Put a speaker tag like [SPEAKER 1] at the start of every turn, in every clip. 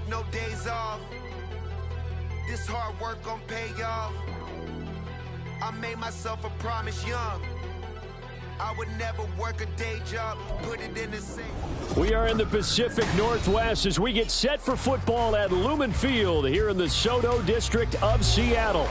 [SPEAKER 1] take no days off. This hard work gon' pay off. I made myself a promise young. I would never work a day job, put it in the safe.
[SPEAKER 2] We are in the Pacific Northwest as we get set for football at Lumen Field here in the SoDo district of Seattle.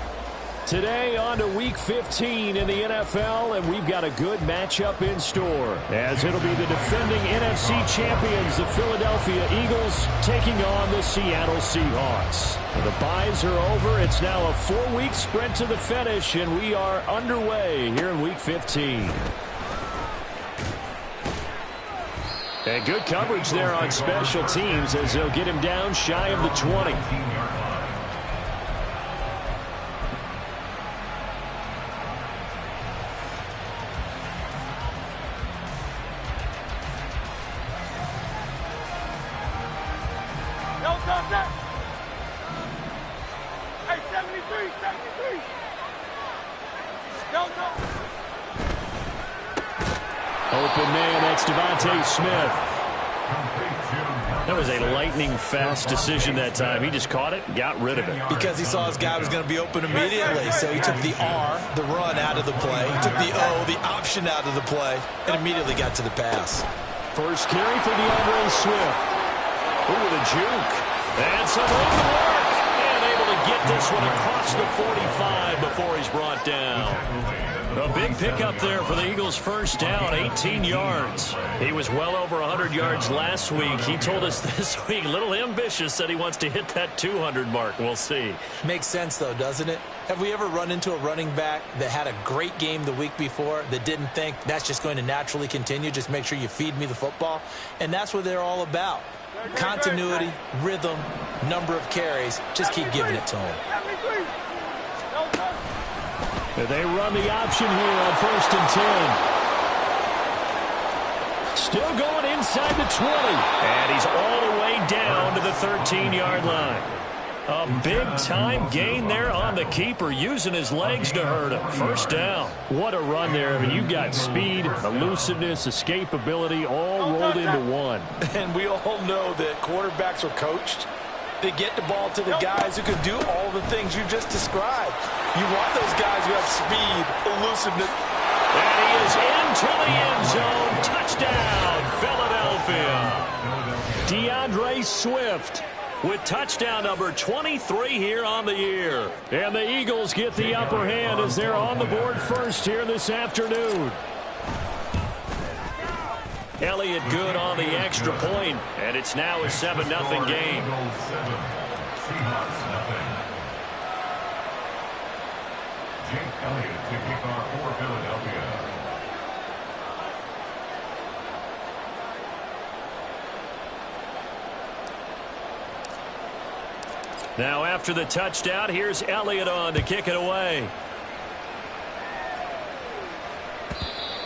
[SPEAKER 2] Today on to Week 15 in the NFL, and we've got a good matchup in store, as it'll be the defending NFC champions, the Philadelphia Eagles, taking on the Seattle Seahawks. The byes are over. It's now a 4-week sprint to the finish, and we are underway here in Week 15. And good coverage there on special teams as they'll get him down shy of the 20.
[SPEAKER 3] Hey, 73.
[SPEAKER 2] Open man, that's Devontae Smith. That was a lightning-fast decision that time. He just caught it and got rid of it.
[SPEAKER 4] Because he saw his guy was going to be open immediately. So he took the R, the run, out of the play. He took the O, the option, out of the play, and immediately got to the pass.
[SPEAKER 2] First carry for DeAndre Swift. Ooh, with a juke. And some open work. And able to get this one across the 45 before he's brought down. A big pickup there for the Eagles' first down, 18 yards. He was well over 100 yards last week. He told us this week, a little ambitious, that he wants to hit that 200 mark. We'll see.
[SPEAKER 4] Makes sense, though, doesn't it? Have we ever run into a running back that had a great game the week before that didn't think that's just going to naturally continue? Just make sure you feed me the football. And that's what they're all about. Continuity, rhythm, number of carries. Just keep giving it to him.
[SPEAKER 2] They run the option here on 1st and 10. Still going inside the 20. And he's all the way down to the 13-yard line. A big-time gain there on the keeper, using his legs to hurt him. First down. What a run there. I mean, you've got speed, elusiveness, escapability, all rolled into one.
[SPEAKER 5] And we all know that quarterbacks are coached to get the ball to the guys who can do all the things you just described. You want those guys who have speed, elusiveness.
[SPEAKER 2] And he is into the end zone. Touchdown, Philadelphia. DeAndre Swift with touchdown number 23 here on the year. And the Eagles get the upper hand as they're on the board first here this afternoon. Elliott good on the extra point, and it's now a 7-0 game.
[SPEAKER 6] Jake Elliott to kick off for Philadelphia.
[SPEAKER 2] Now after the touchdown, here's Elliott on to kick it away.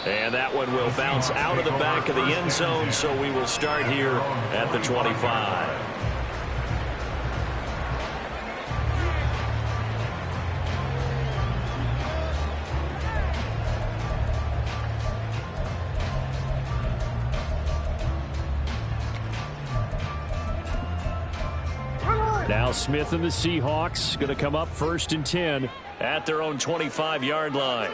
[SPEAKER 2] And that one will bounce out of the back of the end zone, so we will start here at the 25. Now Smith and the Seahawks going to come up 1st and 10 at their own 25-yard line.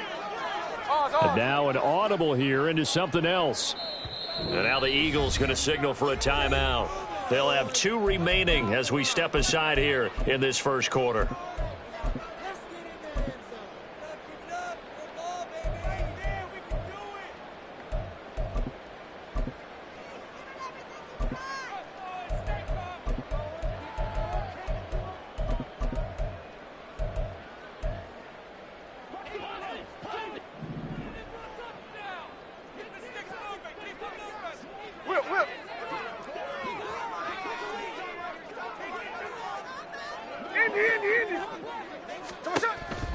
[SPEAKER 2] And now an audible here into something else. And now the Eagles going to signal for a timeout. They'll have 2 remaining as we step aside here in this first quarter.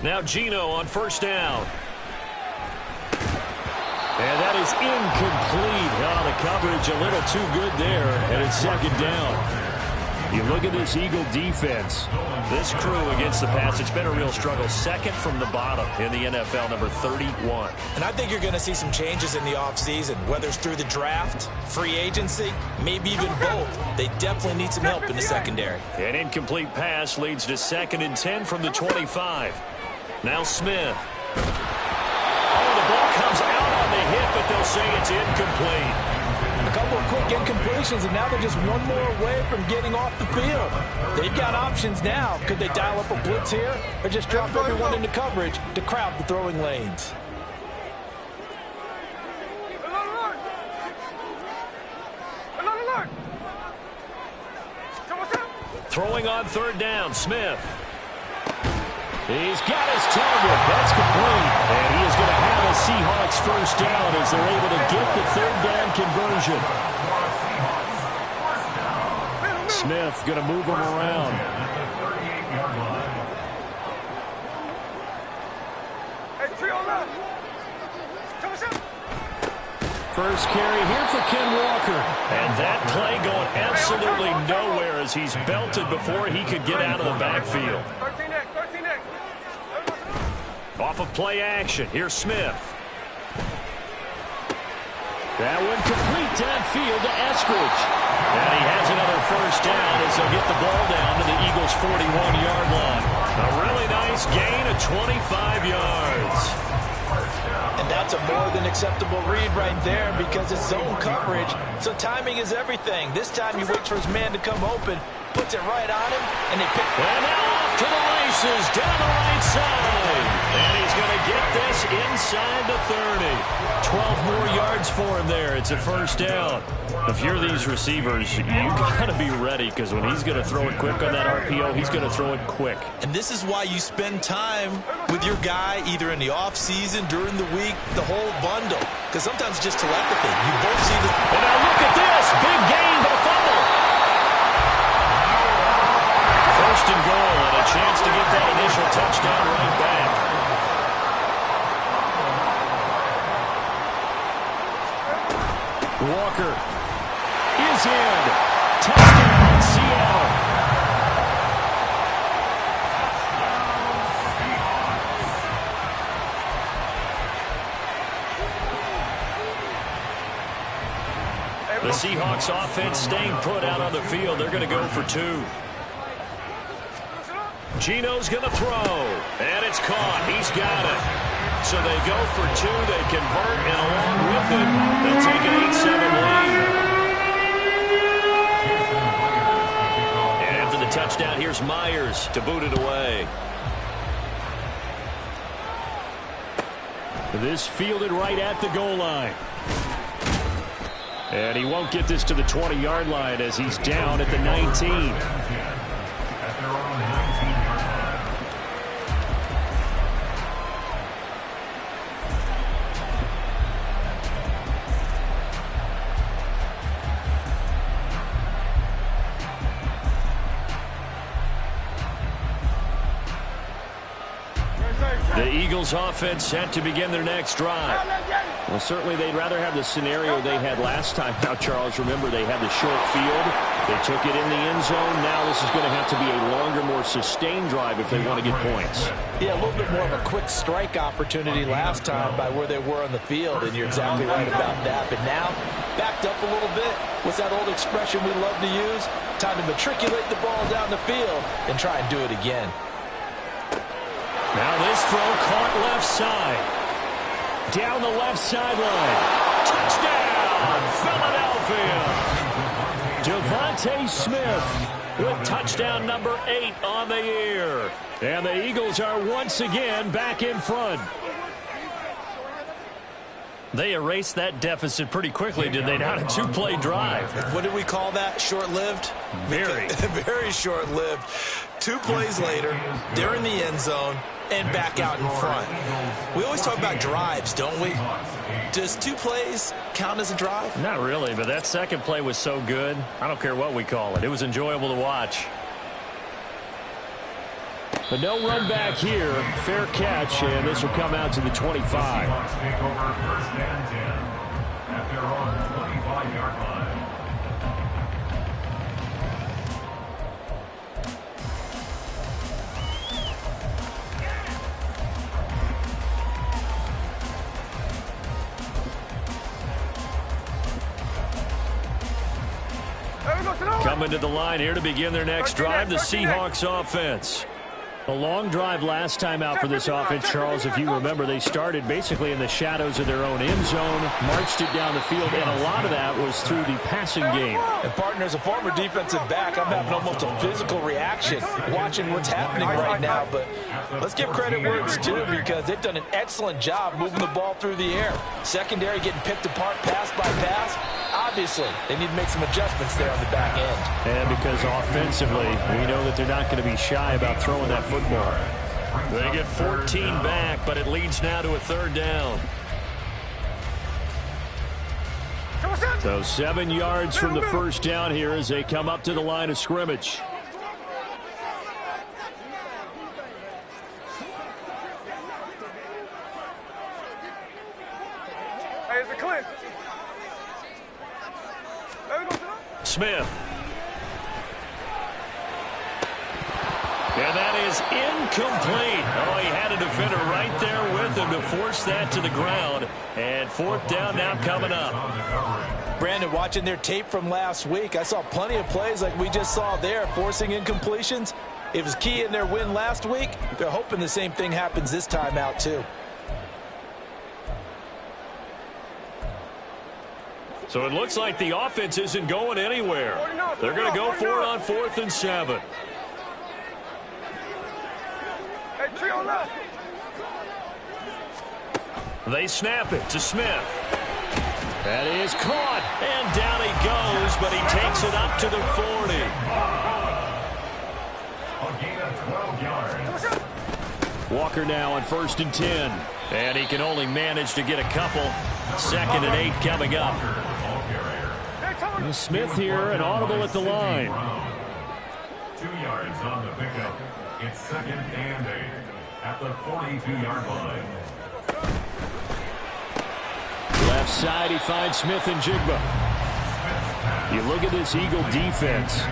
[SPEAKER 2] Now Gino on 1st down. And that is incomplete. Oh, the coverage a little too good there, and it's 2nd down. You look at this Eagle defense. This crew against the pass, it's been a real struggle. Second from the bottom in the NFL, number 31.
[SPEAKER 4] And I think you're going to see some changes in the offseason, whether it's through the draft, free agency, maybe even both. They definitely need some help in the secondary.
[SPEAKER 2] An incomplete pass leads to 2nd and 10 from the 25. Now Smith. Oh, the ball comes out on the hit, but they'll say it's incomplete.
[SPEAKER 4] A couple of quick incompletions, and now they're just one more away from getting off the field. They've got options now. Could they dial up a blitz here or just drop everyone into coverage to crowd the throwing lanes?
[SPEAKER 2] Throwing on 3rd down, Smith. He's got his target. That's complete. And he is going to have a Seahawks first down as they're able to get the 3rd down conversion. Smith going to move him around. First carry here for Ken Walker. And that play going absolutely nowhere as he's belted before he could get out of the backfield. Off of play action. Here's Smith. That one complete downfield to Eskridge. And he has another first down as they'll get the ball down to the Eagles' 41-yard line. A really nice gain of 25 yards.
[SPEAKER 4] And that's a more than acceptable read right there because it's zone coverage. So timing is everything. This time he waits for his man to come open, puts it right on him, and they pick.
[SPEAKER 2] And now off to the races down the right side. And he's going to get this inside the 30. 12 more yards for him there. It's a first down. If you're these receivers, you got to be ready because when he's going to throw it quick on that RPO, he's going to throw it quick.
[SPEAKER 4] And this is why you spend time with your guy either in the offseason, during the week, the whole bundle. Because sometimes it's just telepathy. You both see the...
[SPEAKER 2] And now look at this. Big gain, but a fumble. First and goal and a chance to get that initial touchdown right back. Walker is in. Touchdown, Seattle. The Seahawks offense staying put out on the field. They're going to go for 2. Gino's going to throw, and it's caught. He's got it. So they go for 2. They convert, and along with it, they'll take an 8-7 lead. And after the touchdown, here's Myers to boot it away. This fielded right at the goal line. And he won't get this to the 20-yard line as he's down at the 19. The Eagles offense set to begin their next drive. Well, certainly they'd rather have the scenario they had last time. Now, Charles, remember they had the short field. They took it in the end zone. Now this is going to have to be a longer, more sustained drive if they want to get points.
[SPEAKER 4] Yeah, a little bit more of a quick strike opportunity last time by where they were on the field, and you're exactly right about that. But now, backed up a little bit. What's that old expression we love to use? Time to matriculate the ball down the field and try and do it again.
[SPEAKER 2] Now this throw caught left side. Down the left sideline. Touchdown, Philadelphia. Devontae Smith with touchdown number 8 on the year. And the Eagles are once again back in front. They erased that deficit pretty quickly, did they not? A 2-play drive.
[SPEAKER 4] What did we call that? Short-lived?
[SPEAKER 2] Very.
[SPEAKER 4] Very short-lived. 2 plays later, they're in the end zone and back out in front. We always talk about drives, don't we? Does 2 plays count as a drive?
[SPEAKER 2] Not really, but that second play was so good. I don't care what we call it. It was enjoyable to watch. But no run back here. Fair catch, and this will come out to the 25.
[SPEAKER 6] Take over first and 10 at their own 25-yard line.
[SPEAKER 2] Coming to the line here to begin their next drive, the Seahawks offense. A long drive last time out for this offense, Charles. If you remember, they started basically in the shadows of their own end zone, marched it down the field, and a lot of that was through the passing game.
[SPEAKER 5] And, partner, as a former defensive back, I'm having almost a physical reaction watching what's happening right now. But let's give credit where it's due, because they've done an excellent job moving the ball through the air. Secondary getting picked apart pass by pass. Obviously, they need to make some adjustments there on the back end.
[SPEAKER 2] And because offensively, we know that they're not going to be shy about throwing that football. They get 14 back, but it leads now to a third down. So 7 yards from the first down here as they come up to the line of scrimmage.
[SPEAKER 3] Hey, it's a clinch.
[SPEAKER 2] Smith. And that is incomplete. Oh, he had a defender right there with him to force that to the ground. And fourth down now coming up.
[SPEAKER 4] Brandon, watching their tape from last week, I saw plenty of plays like we just saw there, forcing incompletions. It was key in their win last week. They're hoping the same thing happens this time out, too.
[SPEAKER 2] So it looks like the offense isn't going anywhere. They're going to go for it on 4th and 7.
[SPEAKER 3] Hey, tree on left.
[SPEAKER 2] They snap it to Smith. That is caught, and down he goes, but he takes it up to the 40.
[SPEAKER 6] A gain of 12 yards.
[SPEAKER 2] Walker now on 1st and 10. And he can only manage to get a couple. 2nd and 8 coming up. Smith here, an audible at the line.
[SPEAKER 6] 2 yards on the pickup. It's 2nd and 8 at the 42-yard line.
[SPEAKER 2] Left side, he finds Smith and Jigba. You look at this Eagle defense,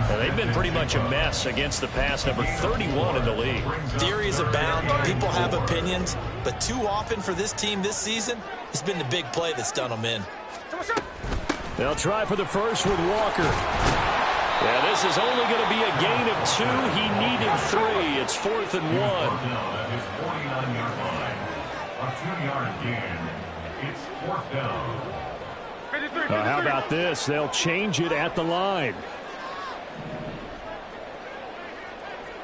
[SPEAKER 2] and they've been pretty much a mess against the pass, number 31 in the league.
[SPEAKER 4] Theories abound. People have opinions. But too often for this team this season, it's been the big play that's done them in.
[SPEAKER 2] They'll try for the first with Walker. Yeah, this is only going to be a gain of 2. He needed 3. It's 4th and 1.
[SPEAKER 6] At his 49-yard line. A 2-yard gain. It's 4th down.
[SPEAKER 3] 53.
[SPEAKER 2] How about this? They'll change it at the line.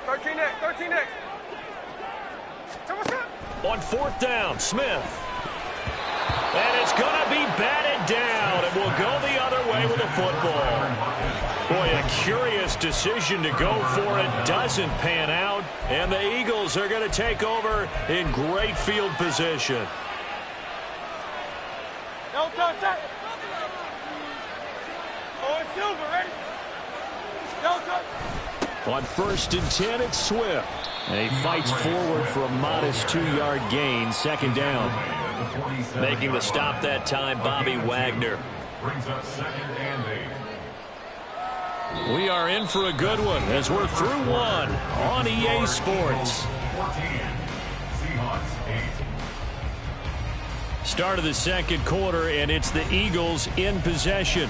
[SPEAKER 3] 13 next. 13 next.
[SPEAKER 2] On 4th down, Smith. And it's going to be batted down, and will go the other way with the football. Boy, a curious decision to go for it. Doesn't pan out, and the Eagles are going to take over in great field position.
[SPEAKER 3] No touch that. Oh, it's Silver, ready? No touch.
[SPEAKER 2] On 1st and 10, it's Swift. And he fights forward for a modest 2-yard gain, 2nd down. Making the stop that time, Bobby Wagner.
[SPEAKER 6] Brings up 2nd and 8.
[SPEAKER 2] We are in for a good one as we're through one on EA Sports.
[SPEAKER 6] 14. Seahawks 8.
[SPEAKER 2] Start of the 2nd quarter, and it's the Eagles in possession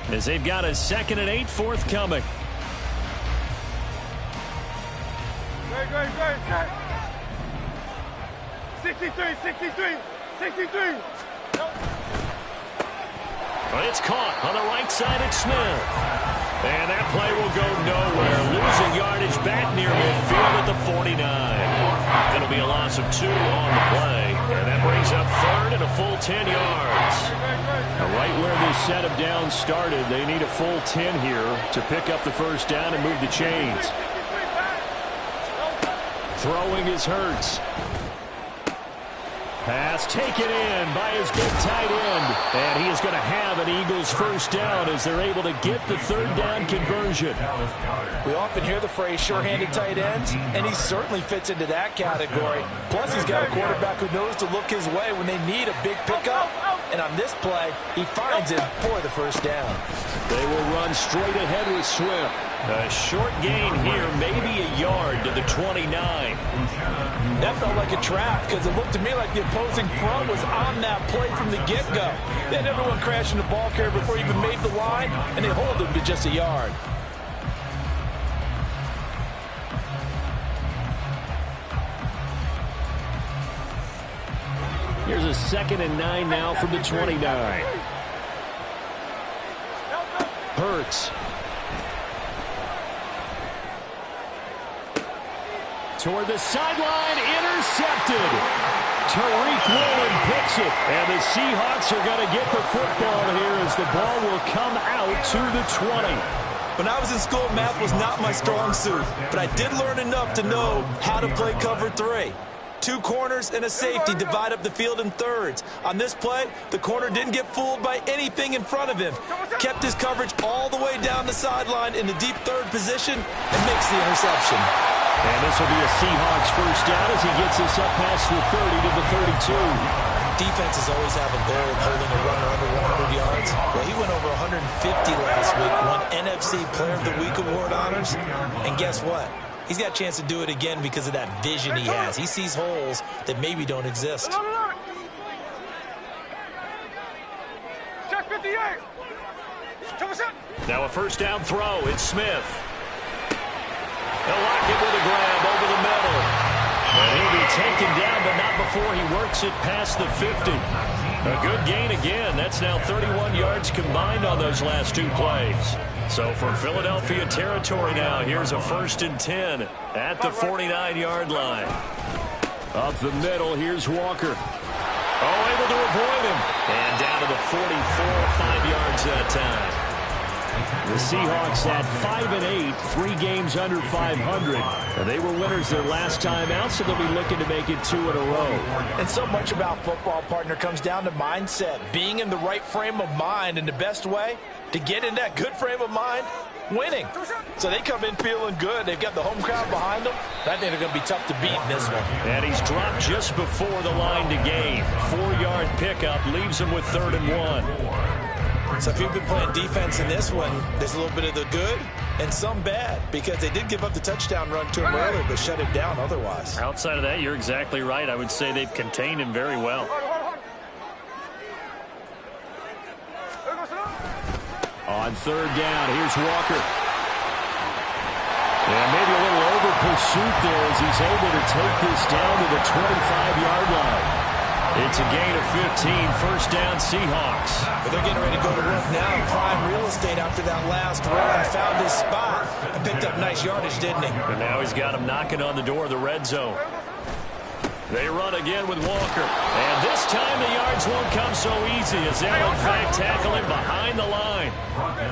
[SPEAKER 2] as they've got a 2nd and 8 forthcoming.
[SPEAKER 3] Great. 63.
[SPEAKER 2] It's caught on the right side at Smith. And that play will go nowhere. Losing yardage back near midfield at the 49. It'll be a loss of 2 on the play. And that brings up 3rd and a full 10 yards. Now, right where this set of downs started, they need a full 10 here to pick up the first down and move the chains. Throwing is Hurts. Pass taken in by his big tight end. And he is going to have an Eagles first down as they're able to get the 3rd down conversion.
[SPEAKER 4] We often hear the phrase sure-handed tight ends, and he certainly fits into that category. Plus, he's got a quarterback who knows to look his way when they need a big pickup. And on this play, he finds him for the first down.
[SPEAKER 2] They will run straight ahead with Swift. A short gain here, maybe a yard to the 29.
[SPEAKER 5] That felt like a trap because it looked to me like the opposing front was on that play from the get-go. They had everyone crashing the ball carrier before he even made the line, and they hold him to just a yard.
[SPEAKER 2] Here's a 2nd and 9 now from the 29. Hurts. Toward the sideline, intercepted. Tariq Woolen picks it. And the Seahawks are going to get the football here as the ball will come out to the 20.
[SPEAKER 5] When I was in school, math was not my strong suit, but I did learn enough to know how to play cover 3. 2 corners and a safety divide up the field in thirds. On this play, the corner didn't get fooled by anything in front of him. Kept his coverage all the way down the sideline in the deep third position and makes the interception.
[SPEAKER 2] And this will be a Seahawks first down as he gets this up past the 30 to the 32.
[SPEAKER 5] Defenses always have a goal of holding a runner under 100 yards. Well, he went over 150 last week, won NFC Player of the Week award honors. And guess what? He's got a chance to do it again because of that vision he has. He sees holes that maybe don't exist.
[SPEAKER 2] Now a first down throw. It's Smith. They'll lock it with a grab over the middle. And he'll be taken down, but not before he works it past the 50. A good gain again. That's now 31 yards combined on those last 2 plays. So from Philadelphia territory now, here's a 1st and 10 at the 49-yard line. Up the middle, here's Walker. Oh, able to avoid him. And down to the 44, 5 yards that time. The Seahawks at 5-8, 3 games under 500. And they were winners their last time out, so they'll be looking to make it 2 in a row.
[SPEAKER 5] And so much about football, partner, comes down to mindset. Being in the right frame of mind, and the best way to get in that good frame of mind, winning. So they come in feeling good. They've got the home crowd behind them. I think they're going to be tough to beat in this one.
[SPEAKER 2] And he's dropped just before the line to gain. 4-yard pickup leaves him with 3rd and 1.
[SPEAKER 5] So if you've been playing defense in this one, there's a little bit of the good and some bad, because they did give up the touchdown run to him earlier, but shut him down otherwise.
[SPEAKER 2] Outside of that, you're exactly right. I would say they've contained him very well. On 3rd down, here's Walker. And maybe a little over pursuit there as he's able to take this down to the 25-yard line. It's a gain of 15, 1st down Seahawks.
[SPEAKER 5] But they're getting ready to go to work now in prime real estate after that last run. Found his spot and picked up nice yardage, didn't he?
[SPEAKER 2] And now he's got him knocking on the door of the red zone. They run again with Walker. And this time the yards won't come so easy as they'll in fact tackle him behind the line.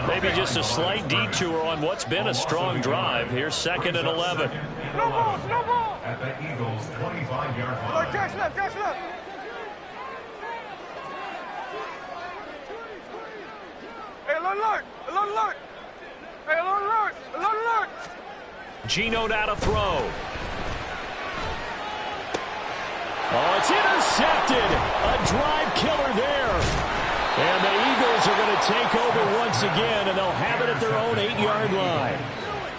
[SPEAKER 2] Maybe just a slight detour on what's been a strong drive. Here's 2nd and 11.
[SPEAKER 6] No ball. At the Eagles' 25-yard line.
[SPEAKER 3] Catch left. Hey, alert! Hey, alert!
[SPEAKER 2] Geno now to throw. Oh, it's intercepted. A drive killer there. And the Eagles are going to take over once again, and they'll have it at their own 8-yard line.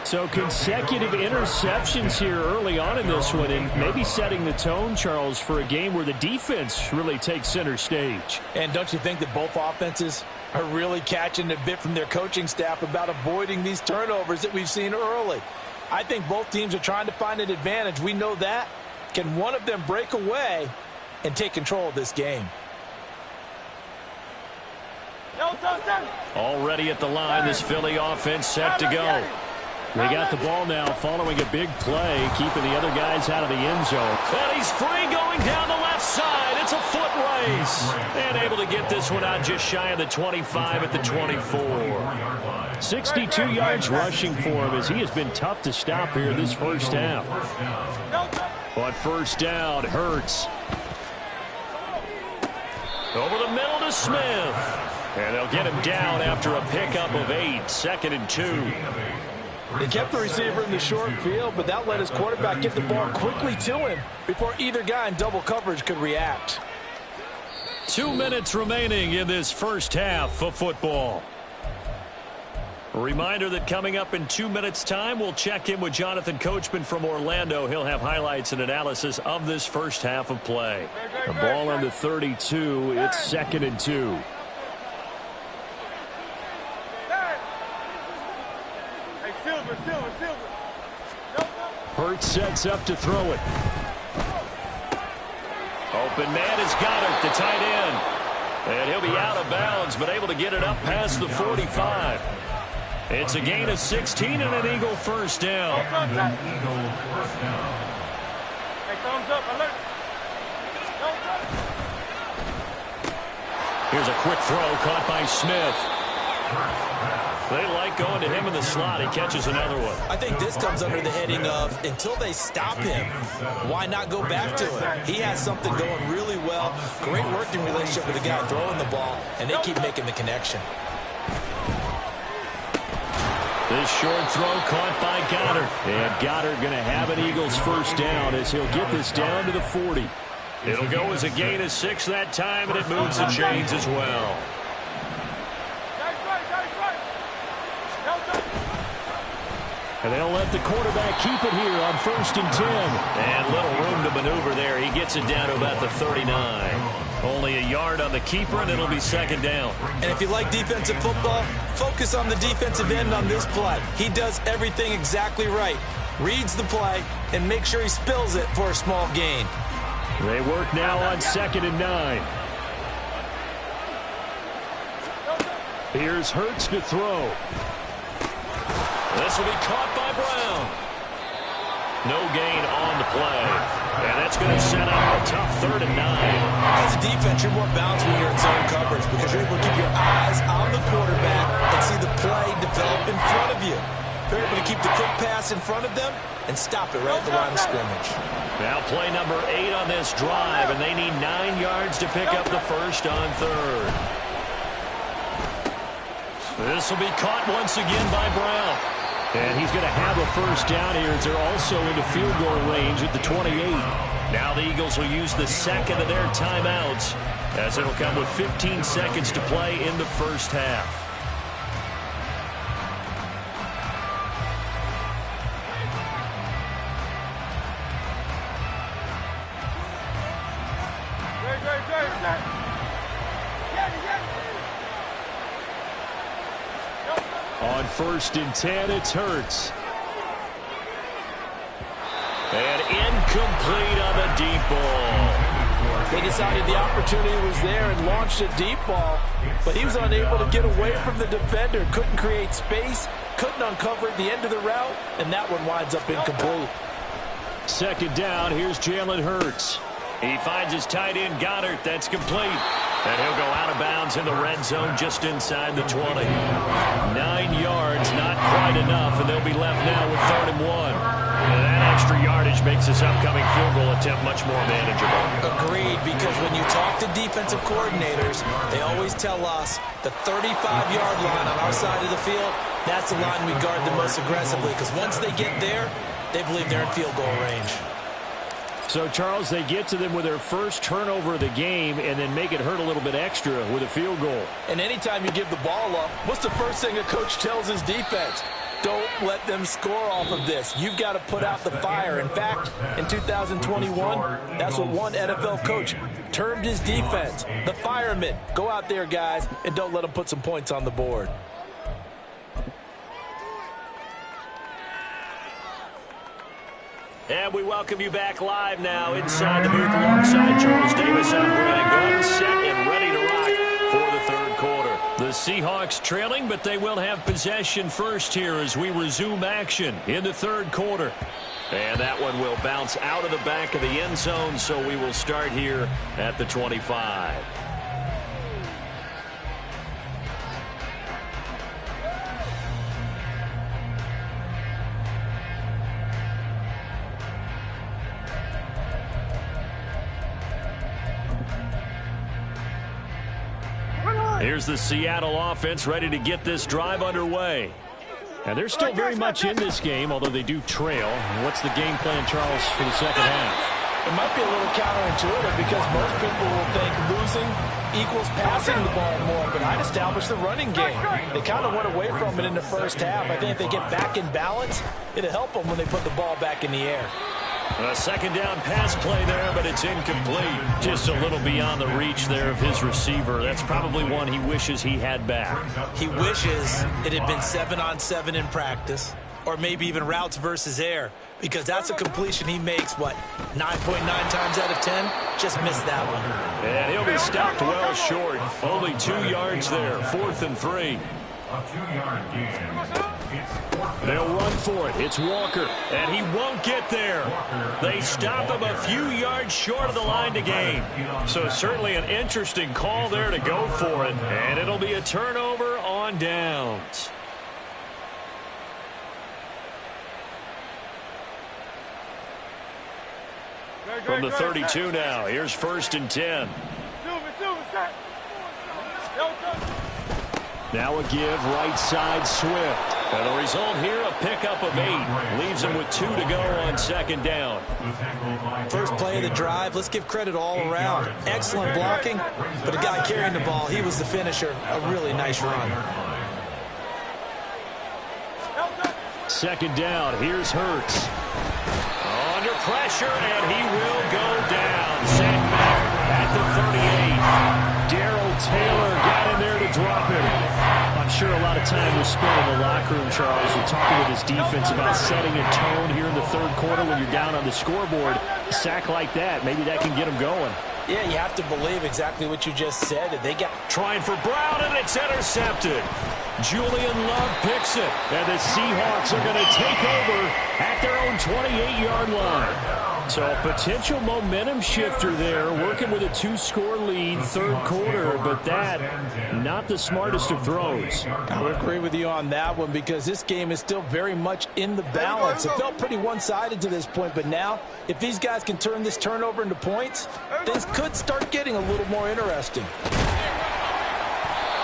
[SPEAKER 2] So consecutive interceptions here early on in this one, and maybe setting the tone, Charles, for a game where the defense really takes center stage.
[SPEAKER 5] And don't you think that both offenses are really catching a bit from their coaching staff about avoiding these turnovers that we've seen early? I think both teams are trying to find an advantage. We know that. Can one of them break away and take control of this game?
[SPEAKER 2] Already at the line, this Philly offense set to go. They got the ball now following a big play, keeping the other guys out of the end zone. And he's free going down the left side. It's a foot race. And able to get this one out just shy of the 25 at the 24. 62 yards rushing for him as he has been tough to stop here this first half. But first down, Hurts. Over the middle to Smith. And they'll get him down after a pickup of 8, 2nd and 2.
[SPEAKER 5] They kept the receiver in the short field, but that let his quarterback get the ball quickly to him before either guy in double coverage could react.
[SPEAKER 2] 2 minutes remaining in this first half of football. A reminder that coming up in 2 minutes' time, we'll check in with Jonathan Coachman from Orlando. He'll have highlights and analysis of this first half of play. The ball on the 32. It's 2nd and 2. Hurts sets up to throw it. Open man is Goddard, the tight end. And he'll be out of bounds, but able to get it up past the 45. It's a gain of 16 and an Eagle first down. Here's a quick throw caught by Smith. They like going to him in the slot. He catches another one.
[SPEAKER 4] I think this comes under the heading of until they stop him, why not go back to him? He has something going really well. Great working relationship with the guy throwing the ball, and they keep making the connection.
[SPEAKER 2] This short throw caught by Goddard. And Goddard going to have an Eagles first down as he'll get this down to the 40. It'll go as a gain of 6 that time, and it moves the chains as well. And they'll let the quarterback keep it here on 1st and 10. And little room to maneuver there. He gets it down to about the 39. Only a yard on the keeper, and it'll be 2nd down.
[SPEAKER 4] And if you like defensive football, focus on the defensive end on this play. He does everything exactly right. Reads the play and makes sure he spills it for a small gain.
[SPEAKER 2] They work now on 2nd and 9. Here's Hurts to throw. This will be caught by Brown. No gain on the play. And that's going to set up a tough 3rd and 9.
[SPEAKER 4] As a defense, you're more balanced when you're in zone coverage because you're able to keep your eyes on the quarterback and see the play develop in front of you. You're able to keep the quick pass in front of them and stop it right at the line of scrimmage.
[SPEAKER 2] Now play number 8 on this drive, and they need 9 yards to pick up the first on 3rd. This will be caught once again by Brown. And he's going to have a first down here as they're also into field goal range at the 28. Now the Eagles will use the 2nd of their timeouts as it'll come with 15 seconds to play in the first half. On 1st and 10, it's Hurts. And incomplete on the deep ball.
[SPEAKER 5] They decided the opportunity was there and launched a deep ball, but he was unable to get away from the defender. Couldn't create space, couldn't uncover at the end of the route, and that one winds up incomplete.
[SPEAKER 2] 2nd down, here's Jalen Hurts. He finds his tight end, Goddard. That's complete. And he'll go out of bounds in the red zone just inside the 20. 9 yards, not quite enough, and they'll be left now with 3rd and 1. And that extra yardage makes this upcoming field goal attempt much more manageable.
[SPEAKER 4] Agreed, because when you talk to defensive coordinators, they always tell us the 35-yard line on our side of the field, that's the line we guard the most aggressively, because once they get there, they believe they're in field goal range.
[SPEAKER 2] So, Charles, they get to them with their first turnover of the game and then make it hurt a little bit extra with a field goal.
[SPEAKER 5] And anytime you give the ball up, what's the first thing a coach tells his defense? Don't let them score off of this. You've got to put out the fire. In fact, in 2021, that's what one NFL coach termed his defense. The firemen. Go out there, guys, and don't let them put some points on the board.
[SPEAKER 2] And we welcome you back live now inside the booth alongside Charles Davis on running gun, set and ready to rock for the 3rd quarter. The Seahawks trailing, but they will have possession first here as we resume action in the 3rd quarter. And that one will bounce out of the back of the end zone, so we will start here at the 25. Here's the Seattle offense ready to get this drive underway. And they're still very much in this game, although they do trail. What's the game plan, Charles, for the second half?
[SPEAKER 5] It might be a little counterintuitive because most people will think losing
[SPEAKER 4] equals passing the ball more, but I'd establish the running game. They kind of went away from it in the first half. I think if they get back in balance, it'll help them when they put the ball back in the air.
[SPEAKER 2] A second down pass play there, but it's incomplete. Just a little beyond the reach there of his receiver. That's probably one he wishes he had back.
[SPEAKER 4] He wishes it had been 7-on-7 in practice, or maybe even routes versus air, because that's a completion he makes, 9.9 times out of 10? Just missed that one.
[SPEAKER 2] And he'll be stopped well short. Only 2 yards there, 4th and 3.
[SPEAKER 6] A 2-yard gain.
[SPEAKER 2] They'll run for it. It's Walker, and he won't get there. They stop him a few yards short of the line to gain. So certainly an interesting call there to go for it, and it'll be a turnover on downs. From the 32 now, here's 1st and 10. Now a give, right side, Swift. And the result here, a pickup of 8. Leaves him with 2 to go on 2nd down.
[SPEAKER 4] First play of the drive, let's give credit all around. Excellent blocking, but the guy carrying the ball, he was the finisher. A really nice run.
[SPEAKER 2] 2nd down, here's Hurts. Under pressure, and he will go down. Sent back at the 38. Darrell Taylor got in there to drop him. I'm sure a lot of time was spent in the locker room, Charles, and talking with his defense about setting a tone here in the 3rd quarter when you're down on the scoreboard. A sack like that, maybe that can get him going.
[SPEAKER 4] Yeah, you have to believe exactly what you just said. That they got
[SPEAKER 2] trying for Brown, and it's intercepted. Julian Love picks it, and the Seahawks are going to take over at their own 28-yard line. So a potential momentum shifter there, working with a 2-score lead, 3rd quarter, but that, not the smartest of throws.
[SPEAKER 4] I would agree with you on that one, because this game is still very much in the balance. It felt pretty one-sided to this point, but now, if these guys can turn this turnover into points, things could start getting a little more interesting.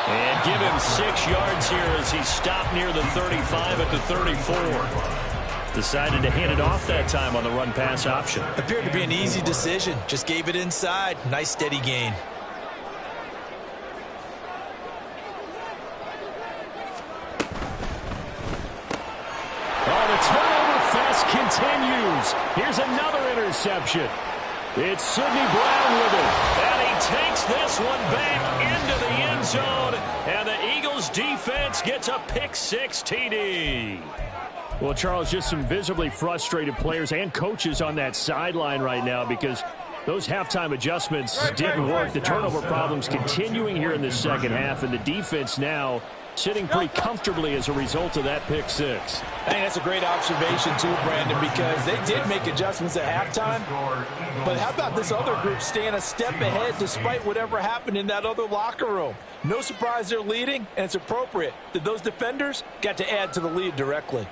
[SPEAKER 2] And give him 6 yards here as he stopped near the 35 at the 34. Decided to hand it off that time on the run-pass option.
[SPEAKER 4] Appeared to be an easy decision. Just gave it inside. Nice steady gain.
[SPEAKER 2] Oh, the turnover fest continues. Here's another interception. It's Sidney Brown with it. And he takes this one back into the end zone. And the Eagles defense gets a pick-6 TD. Well, Charles, just some visibly frustrated players and coaches on that sideline right now because those halftime adjustments didn't work. The turnover problems continuing here in the 2nd half, and the defense now sitting pretty comfortably as a result of that pick-6.
[SPEAKER 4] I think that's a great observation, too, Brandon, because they did make adjustments at halftime. But how about this other group staying a step ahead despite whatever happened in that other locker room? No surprise they're leading, and it's appropriate that those defenders got to add to the lead directly.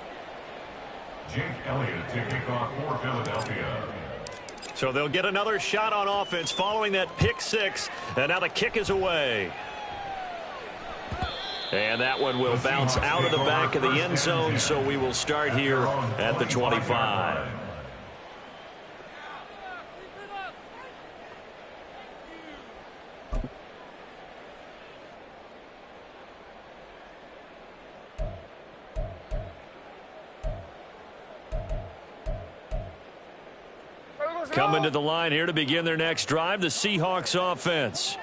[SPEAKER 6] Jake Elliott to kick off for Philadelphia.
[SPEAKER 2] So they'll get another shot on offense following that pick-6, and now the kick is away. And that one will bounce out of the back of the end zone, so we will start here at the 25. Coming to the line here to begin their next drive, the Seahawks offense.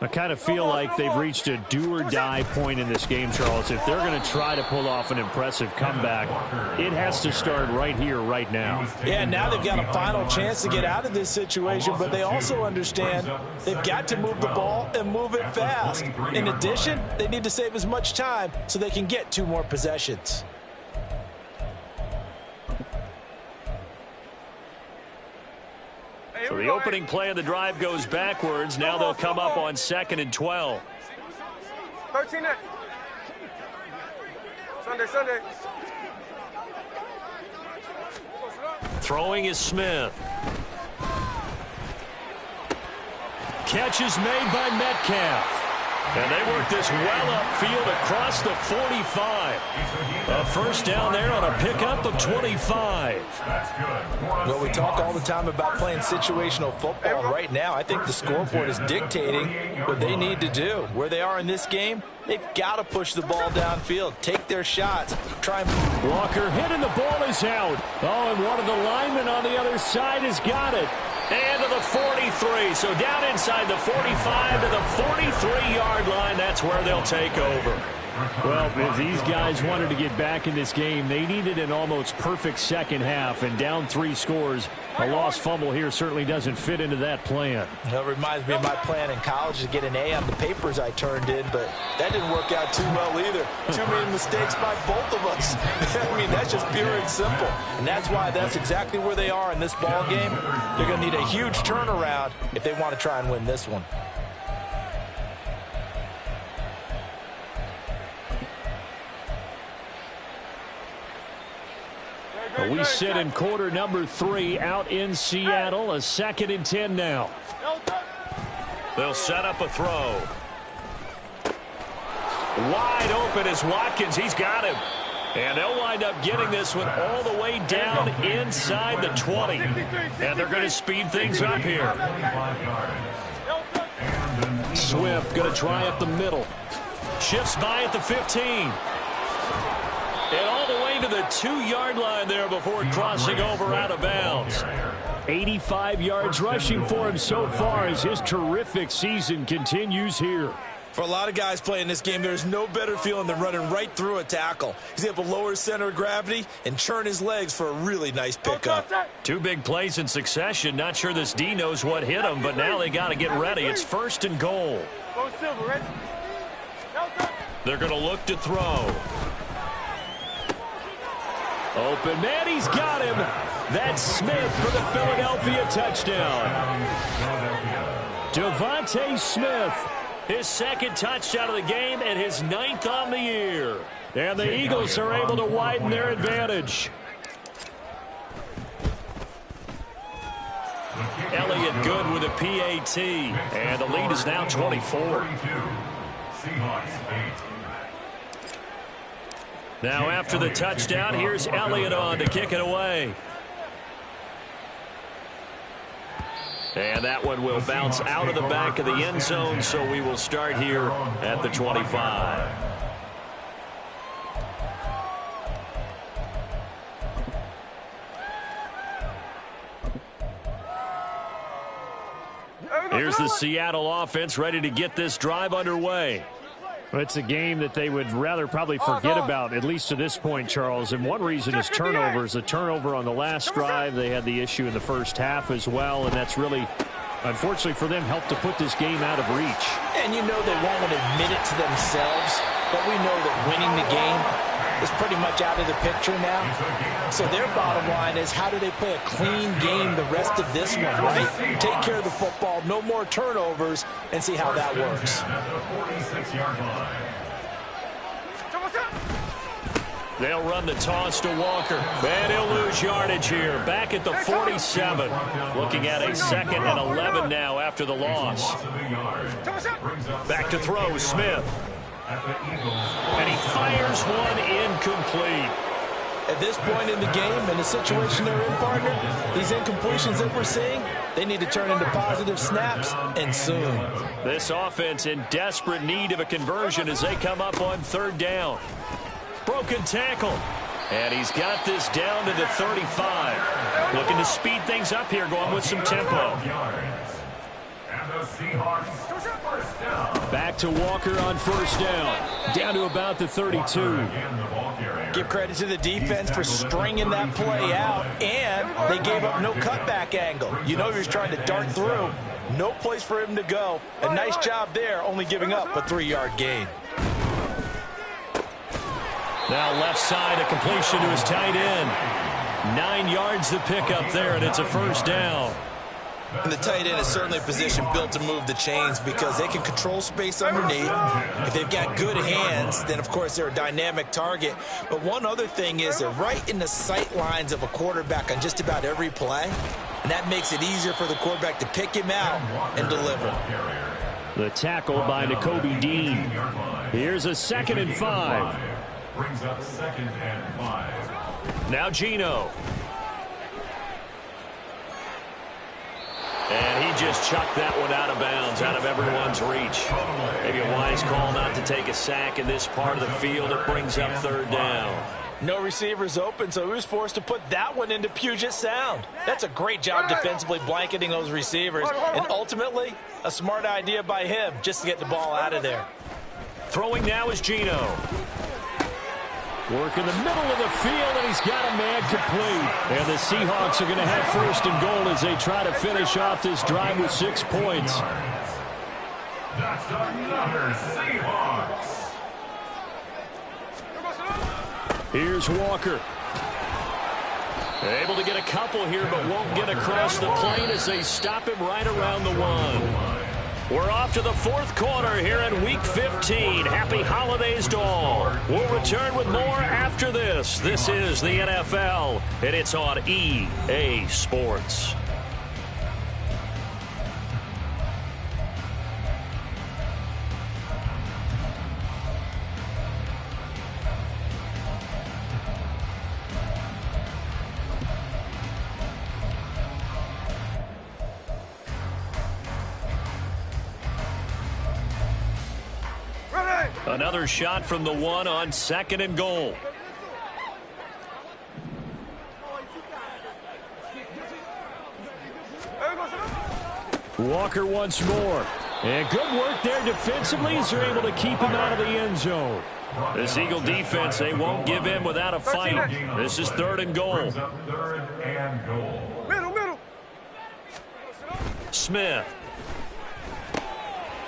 [SPEAKER 2] I kind of feel like they've reached a do-or-die point in this game, Charles. If they're going to try to pull off an impressive comeback, it has to start right here, right now.
[SPEAKER 4] Yeah, now they've got a final chance to get out of this situation, but they also understand they've got to move the ball and move it fast. In addition, they need to save as much time so they can get 2 more possessions.
[SPEAKER 2] So the opening play of the drive goes backwards. Now they'll come up on 2nd and 12.
[SPEAKER 3] 13 it. Sunday.
[SPEAKER 2] Throwing is Smith. Catch is made by Metcalf. And they work this well upfield across the 45. A first down there on a pickup of 25.
[SPEAKER 4] Well, we talk all the time about playing situational football. Right now, I think the scoreboard is dictating what they need to do. Where they are in this game, they've got to push the ball downfield, take their shots, try and...
[SPEAKER 2] Walker hit and the ball is out. Oh, and one of the linemen on the other side has got it. And to the 43. So down inside the 45 to the 43-yard line. That's where they'll take over. Well, if these guys wanted to get back in this game, they needed an almost perfect second half, and down 3 scores. A lost fumble here certainly doesn't fit into that plan.
[SPEAKER 4] That reminds me of my plan in college to get an A on the papers I turned in, but that didn't work out too well either. Too many mistakes by both of us. I mean, that's just pure and simple. And that's why that's exactly where they are in this ball game. They're going to need a huge turnaround if they want to try and win this one.
[SPEAKER 2] We sit in quarter number 3 out in Seattle. A 2nd and 10 now. They'll set up a throw. Wide open is Watkins. He's got him. And they'll wind up getting this one all the way down inside the 20. And they're going to speed things up here. Swift going to try up the middle. Shifts by at the 15. And all the way to the 2-yard line there before crossing over out of bounds. 85 yards rushing for him so far as his terrific season continues here.
[SPEAKER 5] For a lot of guys playing this game, there's no better feeling than running right through a tackle. He's able to lower his center of gravity and churn his legs for a really nice pickup.
[SPEAKER 2] 2 big plays in succession. Not sure this D knows what hit him, but now they got to get ready. It's 1st and goal. They're going to look to throw. Open man, he's got him. That's Smith for the Philadelphia touchdown. Devontae Smith, his 2nd touchdown of the game and his 9th on the year. And the Eagles are able to widen their advantage. Elliott good with a PAT. And the lead is now 24.
[SPEAKER 6] Seahawks 8.
[SPEAKER 2] Now after the touchdown, here's Elliott on to kick it away. And that one will bounce out of the back of the end zone, so we will start here at the 25. Here's the Seattle offense ready to get this drive underway. Well, it's a game that they would rather probably forget about, at least to this point, Charles. And one reason is turnovers. A turnover on the last drive. They had the issue in the first half as well, and that's really, unfortunately for them, helped to put this game out of reach.
[SPEAKER 4] And you know they won't admit it to themselves, but we know that winning the game is pretty much out of the picture now. So their bottom line is, how do they play a clean game the rest of this one, right? Take care of the football, no more turnovers, and see how that works.
[SPEAKER 2] They'll run the toss to Walker. And he'll lose yardage here. Back at the 47. Looking at a 2nd and 11 now after the loss. Back to throw, Smith. And he fires one incomplete.
[SPEAKER 4] At this point in the game, in the situation they're in, partner, these incompletions that we're seeing, they need to turn into positive snaps, and soon.
[SPEAKER 2] This offense in desperate need of a conversion as they come up on 3rd down. Broken tackle. And he's got this down to the 35. Looking to speed things up here, going with some tempo. Back to Walker on 1st down. Down to about the 32.
[SPEAKER 4] Give credit to the defense for stringing that play out, and they gave up no cutback angle. You know he was trying to dart through. No place for him to go. A nice job there, only giving up a 3-yard gain.
[SPEAKER 2] Now left side, a completion to his tight end. 9 yards to pick up there, and it's a 1st down.
[SPEAKER 5] And the tight end is certainly a position built to move the chains because they can control space underneath. If they've got good hands, then of course they're a dynamic target. But one other thing is they're right in the sight lines of a quarterback on just about every play. And that makes it easier for the quarterback to pick him out and deliver.
[SPEAKER 2] The tackle by Nakobe Dean. Here's a 2nd and 5.
[SPEAKER 6] Brings up 2nd and 5.
[SPEAKER 2] Now Geno. And he just chucked that one out of bounds, out of everyone's reach. Maybe a wise call not to take a sack in this part of the field. It brings up 3rd down.
[SPEAKER 4] No receivers open, so he was forced to put that one into Puget Sound. That's a great job defensively blanketing those receivers. And ultimately, a smart idea by him just to get the ball out of there.
[SPEAKER 2] Throwing now is Geno. Work in the middle of the field, and he's got a man complete. And the Seahawks are going to have 1st and goal as they try to finish off this drive with 6 points.
[SPEAKER 6] That's another Seahawks.
[SPEAKER 2] Here's Walker. Able to get a couple here, but won't get across the plane as they stop him right around the 1. We're off to the 4th quarter here in Week 15. Happy holidays to all. We'll return with more after this. This is the NFL, and it's on EA Sports. Another shot from the 1 on 2nd and goal. Walker once more. And good work there defensively as they're able to keep him out of the end zone. This Eagle defense, they won't give in without a fight. This is 3rd and goal.
[SPEAKER 6] Third and goal.
[SPEAKER 3] Middle.
[SPEAKER 2] Smith.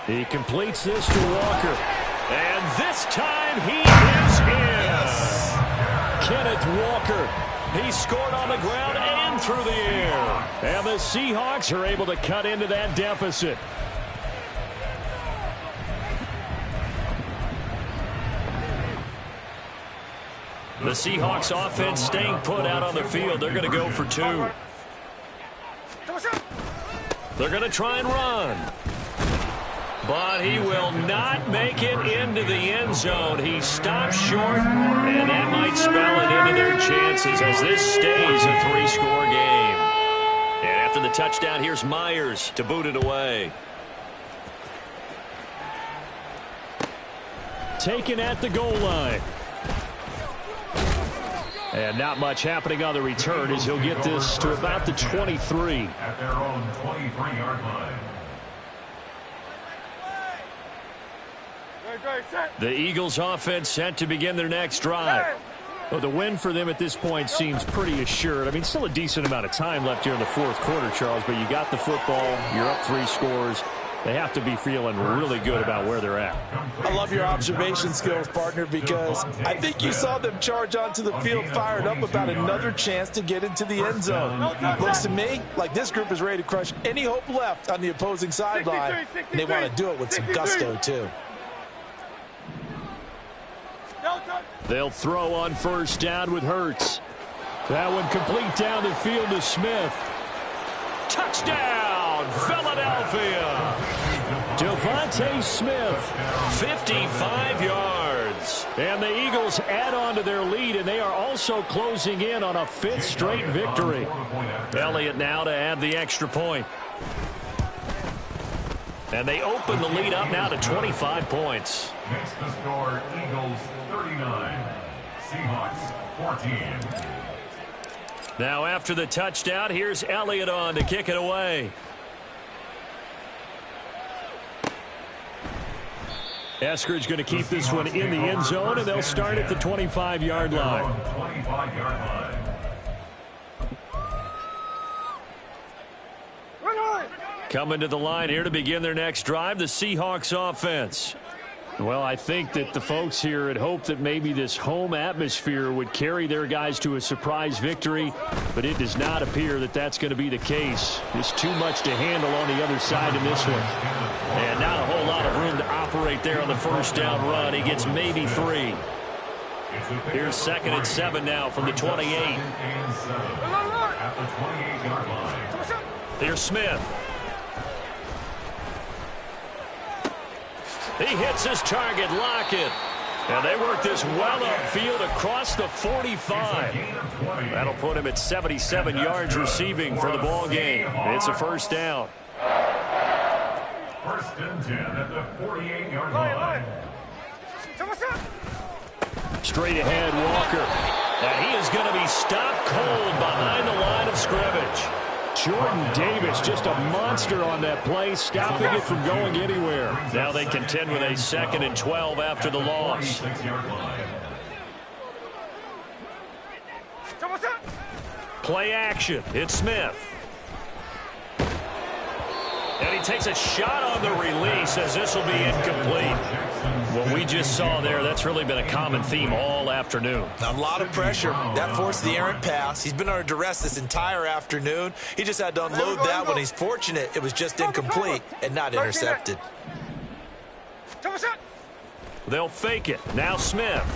[SPEAKER 2] He completes this to Walker. And this time he is in. Yes. Kenneth Walker. He scored on the ground and through the air. And the Seahawks are able to cut into that deficit. The Seahawks offense staying put out on the field. They're going to go for 2. They're going to try and run. But he will not make it into the end zone. He stops short, and that might spell it into their chances as this stays a 3-score game. And after the touchdown, here's Myers to boot it away. Taken at the goal line. And not much happening on the return as he'll get this to about the 23.
[SPEAKER 6] At their own 23-yard line.
[SPEAKER 2] The Eagles offense set to begin their next drive. Well, the win for them at this point seems pretty assured. I mean, still a decent amount of time left here in the 4th quarter, Charles, but you got the football, you're up 3 scores. They have to be feeling really good about where they're at.
[SPEAKER 4] I love your observation skills, partner, because I think you saw them charge onto the field fired up about another chance to get into the end zone. Looks to me like this group is ready to crush any hope left on the opposing sideline, and they want to do it with some gusto, too.
[SPEAKER 2] They'll throw on 1st down with Hurts. That one complete down the field to Smith. Touchdown, Philadelphia. Devontae Smith, 55 yards. And the Eagles add on to their lead, and they are also closing in on a 5th straight victory. Elliott now to add the extra point. And they open the lead up now to 25 points.
[SPEAKER 6] Makes the score Eagles 39, Seahawks 14.
[SPEAKER 2] Now after the touchdown, here's Elliott on to kick it away. Eskridge going to keep this one in the end zone, and they'll start at the 25-yard line.
[SPEAKER 6] 25-yard line.
[SPEAKER 2] Coming to the line here to begin their next drive, the Seahawks offense. Well, I think that the folks here had hoped that maybe this home atmosphere would carry their guys to a surprise victory, but it does not appear that that's going to be the case. There's too much to handle on the other side in this one. And not a whole lot of room to operate there on the 1st down run. He gets maybe 3. Here's 2nd and 7 now from the 28.
[SPEAKER 6] At the 28-yard line.
[SPEAKER 2] Here's Smith. He hits his target, Lockett. And they work this well upfield across the 45. That'll put him at 77 yards receiving for the ball game. It's a first down.
[SPEAKER 6] First and 10 at the 48-yard line.
[SPEAKER 2] Straight ahead, Walker. And he is going to be stopped cold behind the line of scrimmage. Jordan Davis, just a monster on that play, stopping it from going anywhere. Now they contend with a 2nd and 12 after the loss. Play action. It's Smith. And he takes a shot on the release as this will be incomplete. What we just saw there, that's really been a common theme all afternoon.
[SPEAKER 4] A lot of pressure. That forced the errant pass. He's been under duress this entire afternoon. He just had to unload that one. He's fortunate it was just incomplete and not intercepted.
[SPEAKER 2] They'll fake it. Now Smith.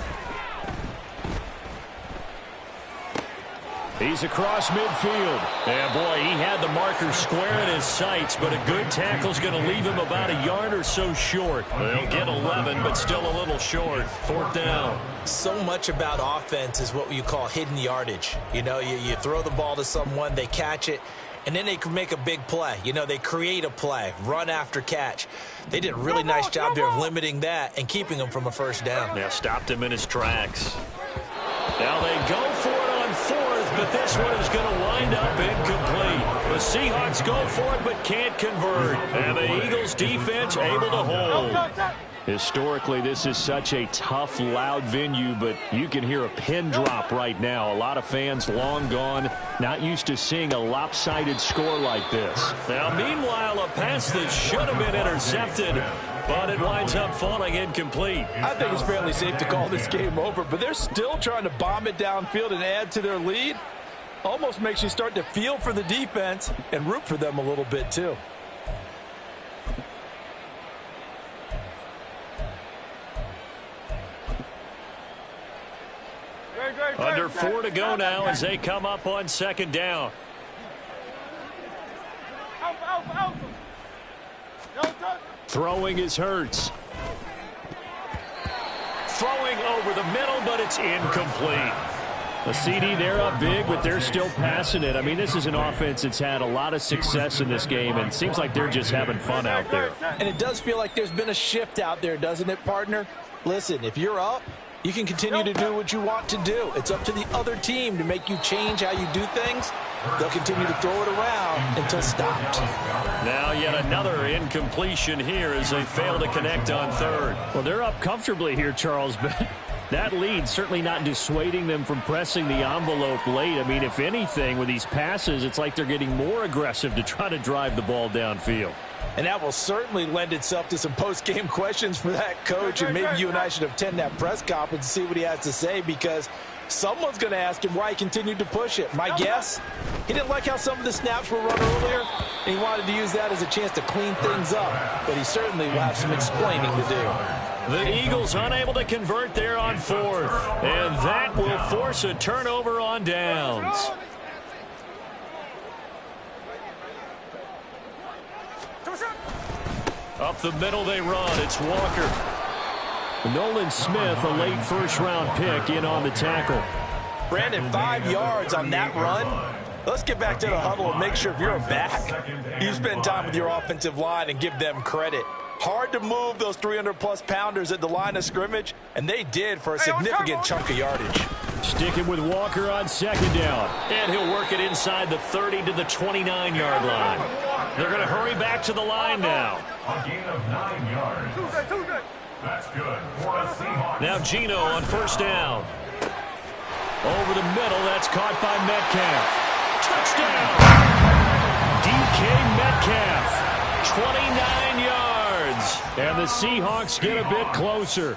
[SPEAKER 2] He's across midfield. And, boy, he had the marker square in his sights, but a good tackle's going to leave him about a yard or so short. They'll get 11, but still a little short. 4th down.
[SPEAKER 4] So much about offense is what you call hidden yardage. You know, you throw the ball to someone, they catch it, and then they can make a big play. You know, they create a play, run after catch. They did a really nice job there of limiting that and keeping him from a first down.
[SPEAKER 2] Yeah, stopped him in his tracks. Now they go for it on 4th, but this one is going to wind up incomplete. The Seahawks go for it, but can't convert. And the Eagles defense able to hold. Historically, this is such a tough, loud venue, but you can hear a pin drop right now. A lot of fans long gone, not used to seeing a lopsided score like this. Now, meanwhile, a pass that should have been intercepted, but it winds up falling incomplete.
[SPEAKER 5] I think it's fairly safe to call this game over, but they're still trying to bomb it downfield and add to their lead. Almost makes you start to feel for the defense and root for them a little bit, too.
[SPEAKER 2] Under 4 to go now as they come up on 2nd down. Throwing is Hurts. Throwing over the middle, but it's incomplete. A CD, they're up big, but they're still passing it. I mean, this is an offense that's had a lot of success in this game, and it seems like they're just having fun out there.
[SPEAKER 4] And it does feel like there's been a shift out there, doesn't it, partner? Listen, if you're up, you can continue to do what you want to do. It's up to the other team to make you change how you do things. They'll continue to throw it around until stopped.
[SPEAKER 2] Now yet another incompletion here as they fail to connect on 3rd. Well, they're up comfortably here, Charles, but that lead certainly not dissuading them from pressing the envelope late. I mean, if anything, with these passes, it's like they're getting more aggressive to try to drive the ball downfield.
[SPEAKER 5] And that will certainly lend itself to some post-game questions for that coach. And maybe you and I should attend that press conference and see what he has to say, because someone's going to ask him why he continued to push it. My guess, he didn't like how some of the snaps were run earlier, and he wanted to use that as a chance to clean things up. But he certainly will have some explaining to do.
[SPEAKER 2] The Eagles unable to convert there on 4th, and that will force a turnover on downs. Up the middle they run. It's Walker. Nolan Smith, a late first-round pick, in on the tackle.
[SPEAKER 5] Brandon, 5 yards on that run. Let's get back to the huddle and make sure if you're a back, you spend time with your offensive line and give them credit. Hard to move those 300-plus pounders at the line of scrimmage, and they did for a significant chunk of yardage.
[SPEAKER 2] Sticking with Walker on 2nd down. And he'll work it inside the 30 to the 29-yard line. They're going to hurry back to the line now.
[SPEAKER 6] A gain of 9 yards. That's good for a Seahawks.
[SPEAKER 2] Now Gino on 1st down. Over the middle, that's caught by Metcalf. Touchdown! DK Metcalf, 29 yards. And the Seahawks get a bit closer.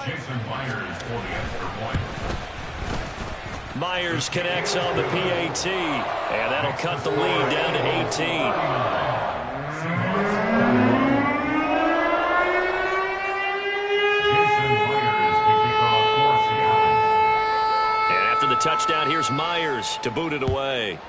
[SPEAKER 6] Jason Myers for the extra point.
[SPEAKER 2] Myers connects on the PAT, and that'll cut the lead down to 18.
[SPEAKER 6] Jason Myers kicking off for Seattle.
[SPEAKER 2] And after the touchdown, here's Myers to boot it away.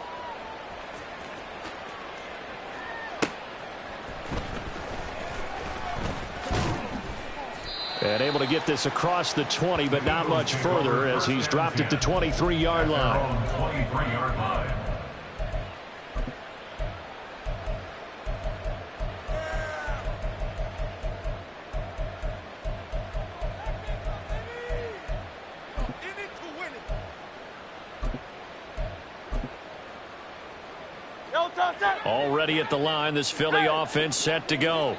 [SPEAKER 2] And able to get this across the 20, but not much further as he's dropped it to 23-yard line.
[SPEAKER 6] 23-yard line.
[SPEAKER 2] Already at the line, this Philly offense set to go.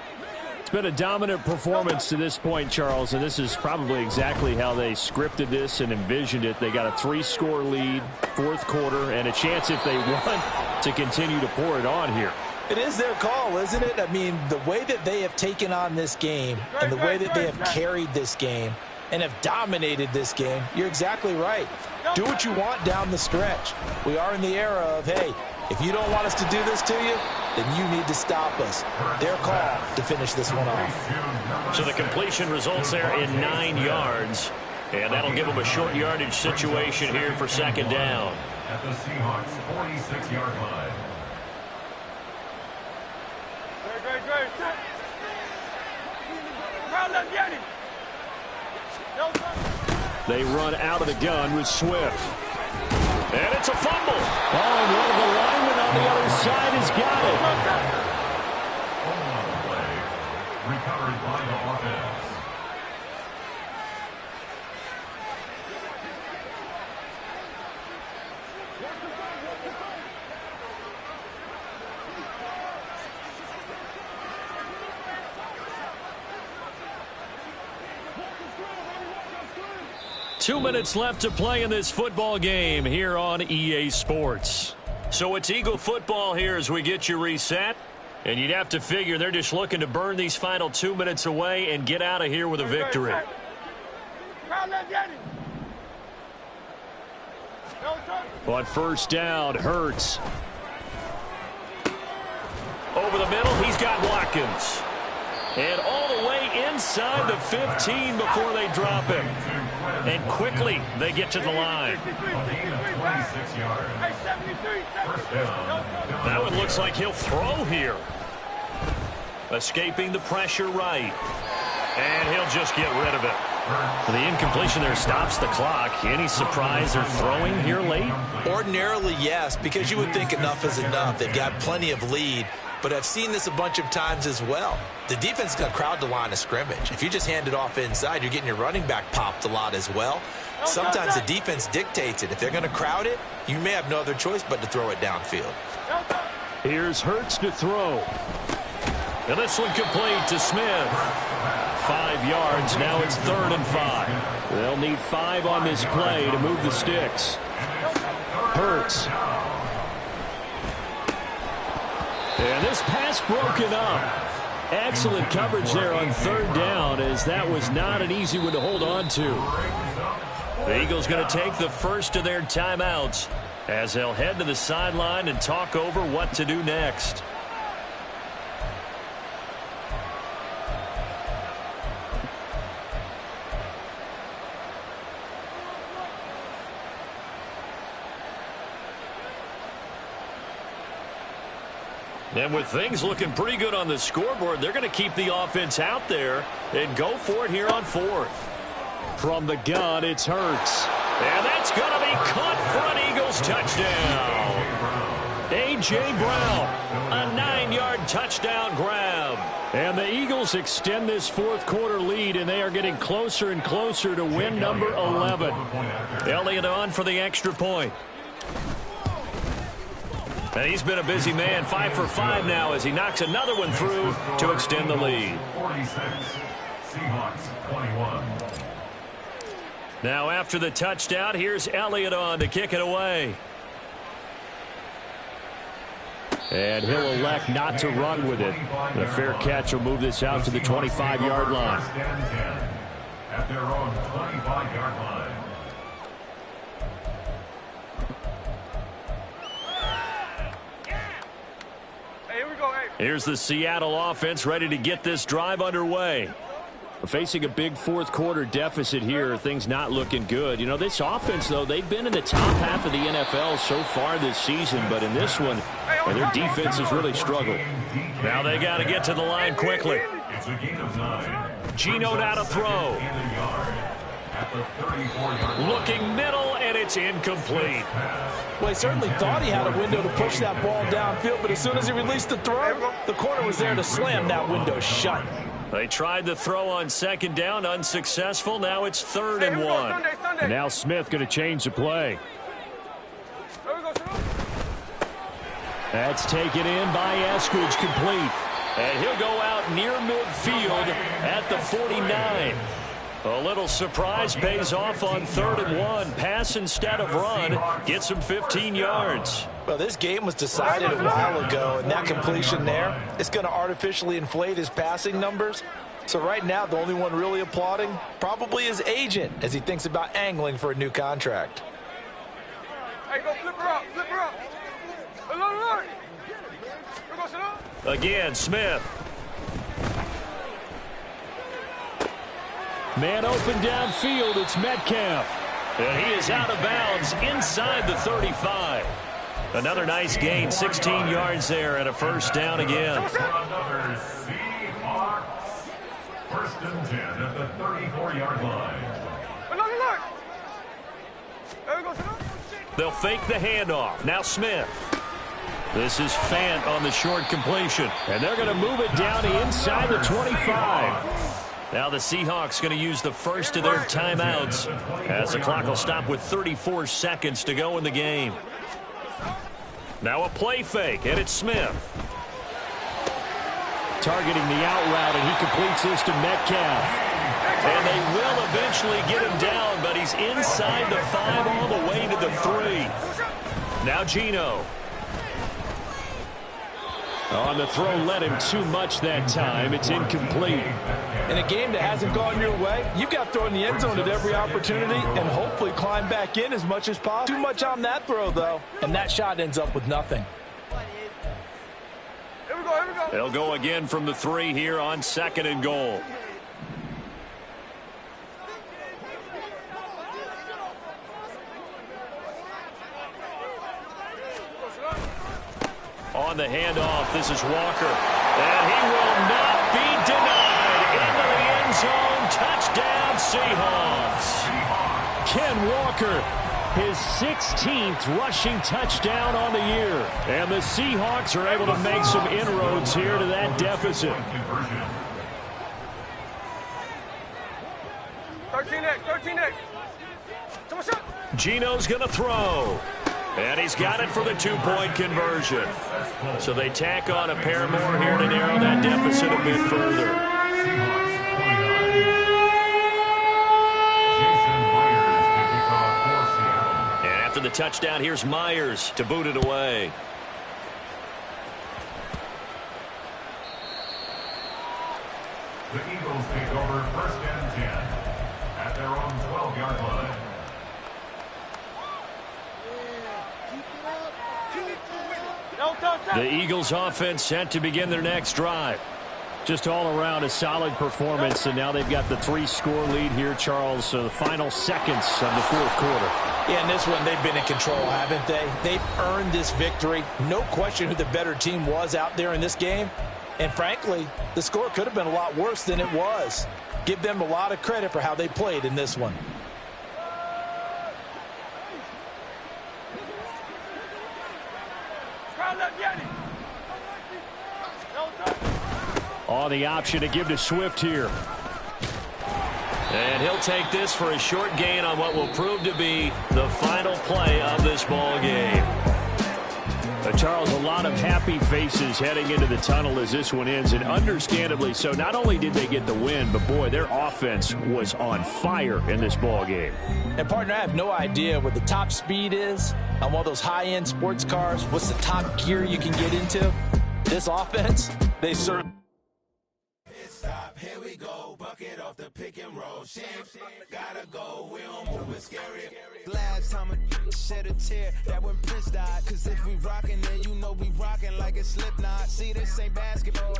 [SPEAKER 2] It's been a dominant performance to this point, Charles, and this is probably exactly how they scripted this and envisioned it. They got a 3-score lead, fourth quarter, and a chance if they want to continue to pour it on here.
[SPEAKER 4] It is their call, isn't it? I mean, the way that they have taken on this game and the way that they have carried this game and have dominated this game, you're exactly right. Do what you want down the stretch. We are in the era of, hey, if you don't want us to do this to you, then you need to stop us. Their call to finish this one off.
[SPEAKER 2] So the completion results there in 9 yards, and that'll give them a short yardage situation here for second down.
[SPEAKER 6] At the Seahawks 46-yard line.
[SPEAKER 2] They run out of the gun with Swift. And it's a fumble. Oh, and one of the linemen on the other side has got it.
[SPEAKER 6] Hold on the play. Recovered by the offense.
[SPEAKER 2] 2 minutes left to play in this football game here on EA Sports. So it's Eagle football here as we get you reset. And you'd have to figure they're just looking to burn these final 2 minutes away and get out of here with a victory. On first down, Hurts. Over the middle, he's got Watkins. And all the way inside the 15 before they drop him. And quickly they get to the line. That one looks like he'll throw here. Escaping the pressure right. And he'll just get rid of it. The incompletion there stops the clock. Any surprise they're throwing here late?
[SPEAKER 4] Ordinarily, yes, because you would think enough is enough. They've got plenty of lead. But I've seen this a bunch of times as well. The defense is going to crowd the line of scrimmage. If you just hand it off inside, you're getting your running back popped a lot as well. Sometimes the defense dictates it. If they're going to crowd it, you may have no other choice but to throw it downfield.
[SPEAKER 2] Here's Hurts to throw. And this one complete to Smith. 5 yards. Now it's 3rd and 5. They'll need 5 on this play to move the sticks. Hurts. And this pass broken up. Excellent coverage there on 3rd down, as that was not an easy one to hold on to. The Eagles going to take the first of their timeouts as they'll head to the sideline and talk over what to do next. And with things looking pretty good on the scoreboard, they're going to keep the offense out there and go for it here on 4th. From the gun, it's Hurts. And that's going to be caught for an Eagles touchdown. A.J. Brown, a 9-yard touchdown grab. And the Eagles extend this 4th quarter lead, and they are getting closer and closer to win number 11. Elliott on for the extra point. And he's been a busy man, 5 for 5 now as he knocks another one through to extend the lead.
[SPEAKER 6] 46, Seahawks 21.
[SPEAKER 2] Now after the touchdown, here's Elliott on to kick it away. And he'll elect not to run with it. The fair catch will move this out to the 25-yard line.
[SPEAKER 6] At their own 25-yard line.
[SPEAKER 2] Here's the Seattle offense ready to get this drive underway. Facing a big 4th quarter deficit here, things not looking good. You know, this offense, though, they've been in the top half of the NFL so far this season, but in this one, their defense has really struggled. Now they got to get to the line quickly.
[SPEAKER 6] It's a gain of 9.
[SPEAKER 2] Geno now to throw. Looking middle, and it's incomplete.
[SPEAKER 5] Well, he certainly thought he had a window to push that ball downfield, but as soon as he released the throw, the corner was there to slam that window shut.
[SPEAKER 2] They tried the throw on second down, unsuccessful. Now it's 3rd and 1. And now Smith going to change the play. That's taken in by Eskridge, complete. And he'll go out near midfield at the 49. A little surprise pays off on 3rd and 1. Pass instead of run. Gets him 15 yards.
[SPEAKER 5] Well, this game was decided a while ago, and that completion there is going to artificially inflate his passing numbers. So right now, the only one really applauding probably his agent as he thinks about angling for a new contract.
[SPEAKER 3] Hey, go flip her up, flip her up.
[SPEAKER 2] Again, Smith. Man open downfield, it's Metcalf. And he is out of bounds inside the 35. Another nice gain, 16 yards there and a first down again.
[SPEAKER 6] Another Seahawks. 1st and 10 at the 34-yard line.
[SPEAKER 2] They'll fake the handoff. Now Smith. This is Fant on the short completion. And they're going to move it down inside the 25. Now the Seahawks going to use the first of their timeouts as the clock will stop with 34 seconds to go in the game. Now a play fake, and it's Smith. Targeting the out route, and he completes this to Metcalf. And they will eventually get him down, but he's inside the 5 all the way to the 3. Now Geno. On the throw, led him too much that time. It's incomplete.
[SPEAKER 5] In a game that hasn't gone your way, you've got to throw in the end zone at every opportunity and hopefully climb back in as much as possible. Too much on that throw, though, and that shot ends up with nothing.
[SPEAKER 3] Here we go, here we go.
[SPEAKER 2] They'll go again from the 3 here on 2nd and goal. On the handoff, this is Walker. And he will not be denied. Into the end zone. Touchdown, Seahawks. Ken Walker, his 16th rushing touchdown on the year. And the Seahawks are able to make some inroads here to that deficit.
[SPEAKER 3] 13X.
[SPEAKER 2] Geno's going to throw. And he's got it for the 2-point conversion. So they tack on a pair more here to narrow that deficit a bit further. And after the touchdown, here's Myers to boot it away.
[SPEAKER 6] The Eagles take over 1st and 10 at their own 12-yard line.
[SPEAKER 2] The Eagles offense set to begin their next drive. Just all around a solid performance, and now they've got the 3-score lead here, Charles. So the final seconds of the 4th quarter.
[SPEAKER 5] Yeah, in this one, they've been in control, haven't they? They've earned this victory. No question who the better team was out there in this game. And frankly, the score could have been a lot worse than it was. Give them a lot of credit for how they played in this one.
[SPEAKER 2] On the option to give to Swift here. And he'll take this for a short gain on what will prove to be the final play of this ball game. Charles, a lot of happy faces heading into the tunnel as this one ends, and understandably so. Not only did they get the win, but boy, their offense was on fire in this ball game.
[SPEAKER 5] And partner, I have no idea what the top speed is on one of those high-end sports cars. What's the top gear you can get into? This offense, they certainly.
[SPEAKER 1] Stop, here we go, bucket off the pick and roll. Gotta go, we don't move it scary. Last time I shed a tear, that when Prince died. Cause if we rockin', then you know we rockin' like a Slipknot. See, this ain't basketball.